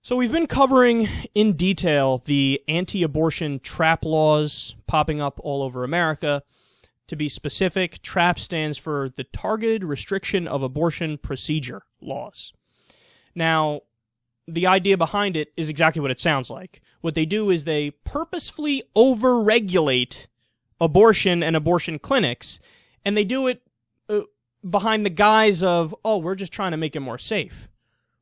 So we've been covering in detail the anti-abortion trap laws popping up all over America. To be specific, TRAP stands for the Targeted Restriction of Abortion Procedure Laws. Now, the idea behind it is exactly what it sounds like. What they do is they purposefully over-regulate abortion and abortion clinics, and they do it behind the guise of, oh, we're just trying to make it more safe.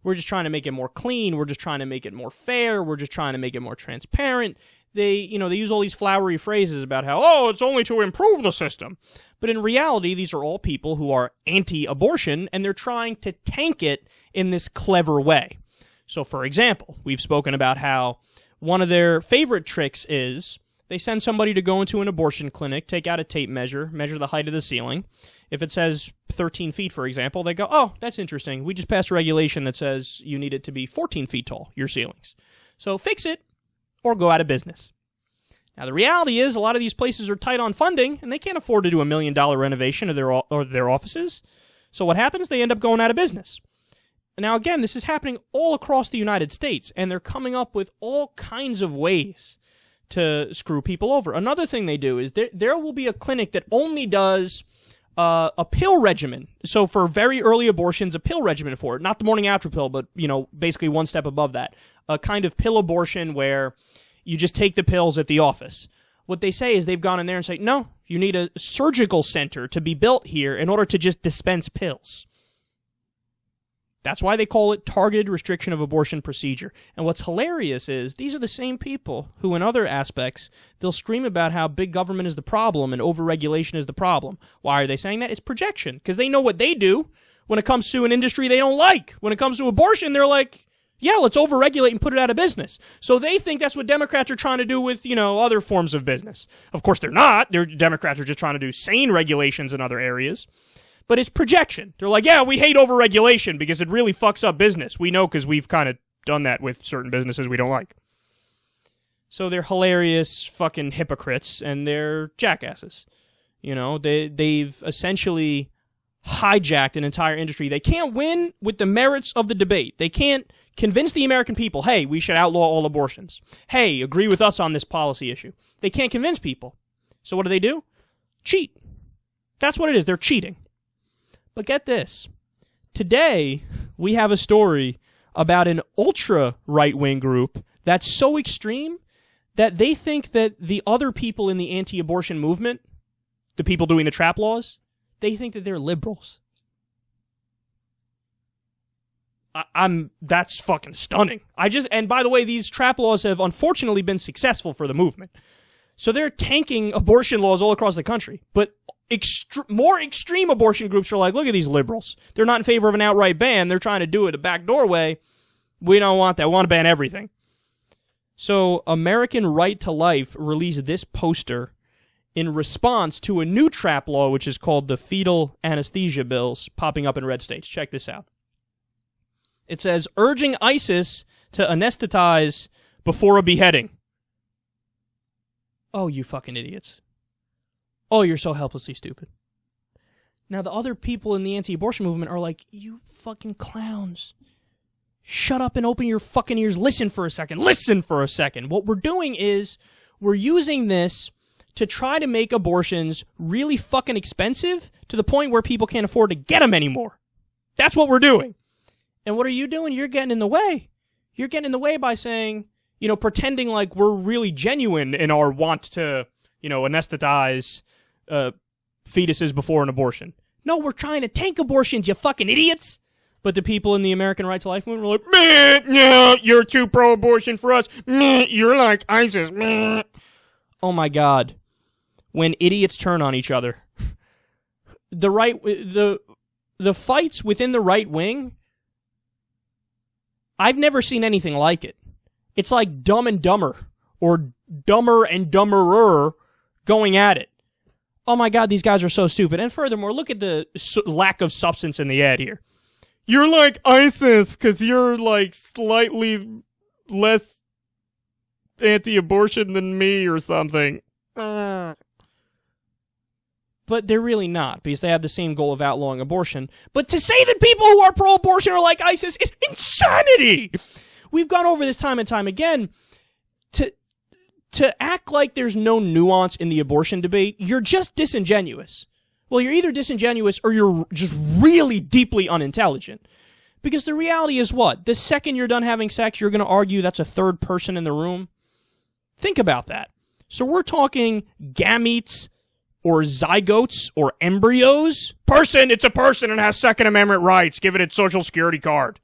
We're just trying to make it more clean. We're just trying to make it more fair. We're just trying to make it more transparent. They use all these flowery phrases about how, oh, it's only to improve the system. But in reality, these are all people who are anti-abortion, and they're trying to tank it in this clever way. So, for example, we've spoken about how one of their favorite tricks is they send somebody to go into an abortion clinic, take out a tape measure the height of the ceiling. If it says 13 feet, for example, they go, oh, that's interesting. We just passed a regulation that says you need it to be 14 feet tall, your ceilings. So fix it or go out of business. Now, the reality is a lot of these places are tight on funding, and they can't afford to do $1 million renovation of their offices. So what happens? They end up going out of business. Now, again, this is happening all across the United States, and they're coming up with all kinds of ways to screw people over. Another thing they do is there will be a clinic that only does a pill regimen. So for very early abortions, a pill regimen for it. Not the morning after pill, but, basically one step above that. A kind of pill abortion where you just take the pills at the office. What they say is they've gone in there and say, no, you need a surgical center to be built here in order to just dispense pills. That's why they call it targeted restriction of abortion procedure. And what's hilarious is these are the same people who in other aspects, they'll scream about how big government is the problem and overregulation is the problem. Why are they saying that? It's projection, because they know what they do when it comes to an industry they don't like. When it comes to abortion, they're like, yeah, let's overregulate and put it out of business. So they think that's what Democrats are trying to do with, other forms of business. Of course, they're not. Democrats are just trying to do sane regulations in other areas. But it's projection. They're like, yeah, we hate overregulation because it really fucks up business. We know because we've kind of done that with certain businesses we don't like. So they're hilarious fucking hypocrites, and they're jackasses. They've essentially hijacked an entire industry. They can't win with the merits of the debate. They can't convince the American people, hey, we should outlaw all abortions. Hey, agree with us on this policy issue. They can't convince people. So what do? Cheat. That's what it is. They're cheating. But get this. Today, we have a story about an ultra-right-wing group that's so extreme that they think that the other people in the anti-abortion movement, the people doing the trap laws, they think that they're liberals. That's fucking stunning. And by the way, these trap laws have unfortunately been successful for the movement. So they're tanking abortion laws all across the country. But more extreme abortion groups are like, look at these liberals. They're not in favor of an outright ban. They're trying to do it a backdoor way. We don't want that. We want to ban everything. So American Right to Life released this poster in response to a new trap law, which is called the fetal anesthesia bills, popping up in red states. Check this out. It says, urging ISIS to anesthetize before a beheading. Oh, you fucking idiots. Oh, you're so helplessly stupid. Now, the other people in the anti-abortion movement are like, you fucking clowns. Shut up and open your fucking ears. Listen for a second. Listen for a second. What we're doing is we're using this to try to make abortions really fucking expensive to the point where people can't afford to get them anymore. That's what we're doing. And what are you doing? You're getting in the way. You're getting in the way by saying, pretending like we're really genuine in our want to, anesthetize fetuses before an abortion. No, we're trying to tank abortions, you fucking idiots. But the people in the American Right to Life movement were like, meh, no, you're too pro-abortion for us. Meh, you're like ISIS. Meh. Oh my God. When idiots turn on each other. The fights within the right wing, I've never seen anything like it. It's like Dumb and Dumber, or Dumber and Dumberer going at it. Oh my God, these guys are so stupid. And furthermore, look at the lack of substance in the ad here. You're like ISIS because you're like slightly less anti-abortion than me or something. But they're really not, because they have the same goal of outlawing abortion. But to say that people who are pro-abortion are like ISIS is insanity! we've gone over this time and time again. To act like there's no nuance in the abortion debate, you're just disingenuous. Well, you're either disingenuous or you're just really deeply unintelligent. Because the reality is what? The second you're done having sex, you're going to argue that's a third person in the room? Think about that. So we're talking gametes or zygotes or embryos? Person, it's a person and has Second Amendment rights. Give it its Social Security card.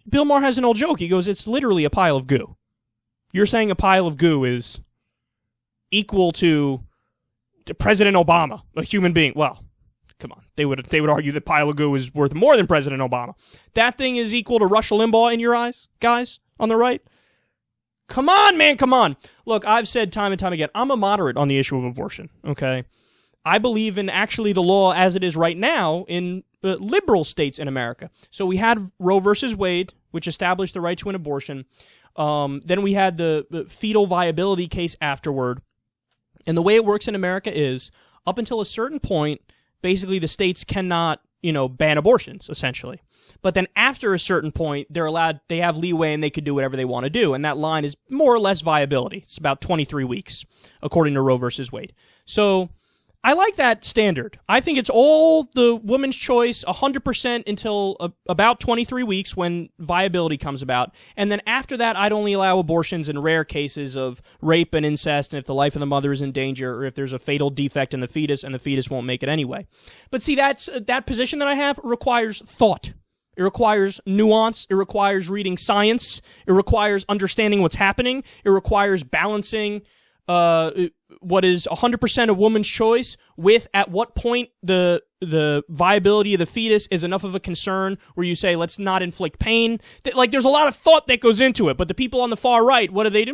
Bill Maher has an old joke. He goes, it's literally a pile of goo. You're saying a pile of goo is equal to President Obama, a human being. Well, come on. They would argue that pile of goo is worth more than President Obama. That thing is equal to Rush Limbaugh in your eyes, guys, on the right? Come on, man, come on. Look, I've said time and time again, I'm a moderate on the issue of abortion, okay? I believe in actually the law as it is right now in liberal states in America. So we had Roe versus Wade, which established the right to an abortion. Then we had the fetal viability case afterward. And the way it works in America is, up until a certain point, basically the states cannot, ban abortions, essentially. But then after a certain point, they have leeway and they could do whatever they want to do. And that line is more or less viability. It's about 23 weeks, according to Roe versus Wade. So I like that standard. I think it's all the woman's choice, 100% until about 23 weeks when viability comes about. And then after that, I'd only allow abortions in rare cases of rape and incest, and if the life of the mother is in danger, or if there's a fatal defect in the fetus and the fetus won't make it anyway. But see, that position that I have requires thought. It requires nuance. It requires reading science. It requires understanding what's happening. It requires balancing what is 100% a woman's choice with at what point the viability of the fetus is enough of a concern where you say, let's not inflict pain. Like, there's a lot of thought that goes into it, but the people on the far right, what do they do?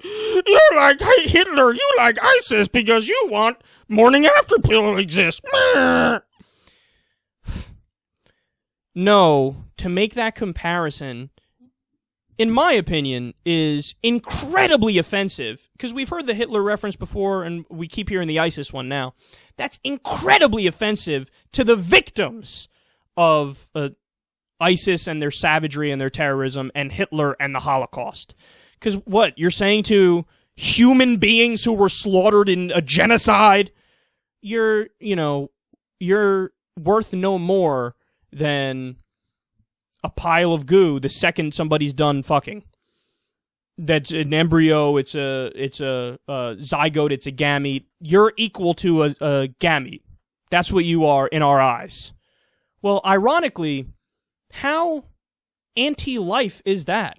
You're like Hitler, you like ISIS because you want morning after pill to exist. No, to make that comparison, in my opinion, is incredibly offensive, because we've heard the Hitler reference before, and we keep hearing the ISIS one now. That's incredibly offensive to the victims of ISIS and their savagery and their terrorism, and Hitler and the Holocaust. Because what, you're saying to human beings who were slaughtered in a genocide, you're worth no more than a pile of goo the second somebody's done fucking. That's an embryo, it's a zygote, it's a gamete. You're equal to a gamete. That's what you are in our eyes. Well, ironically, how anti-life is that?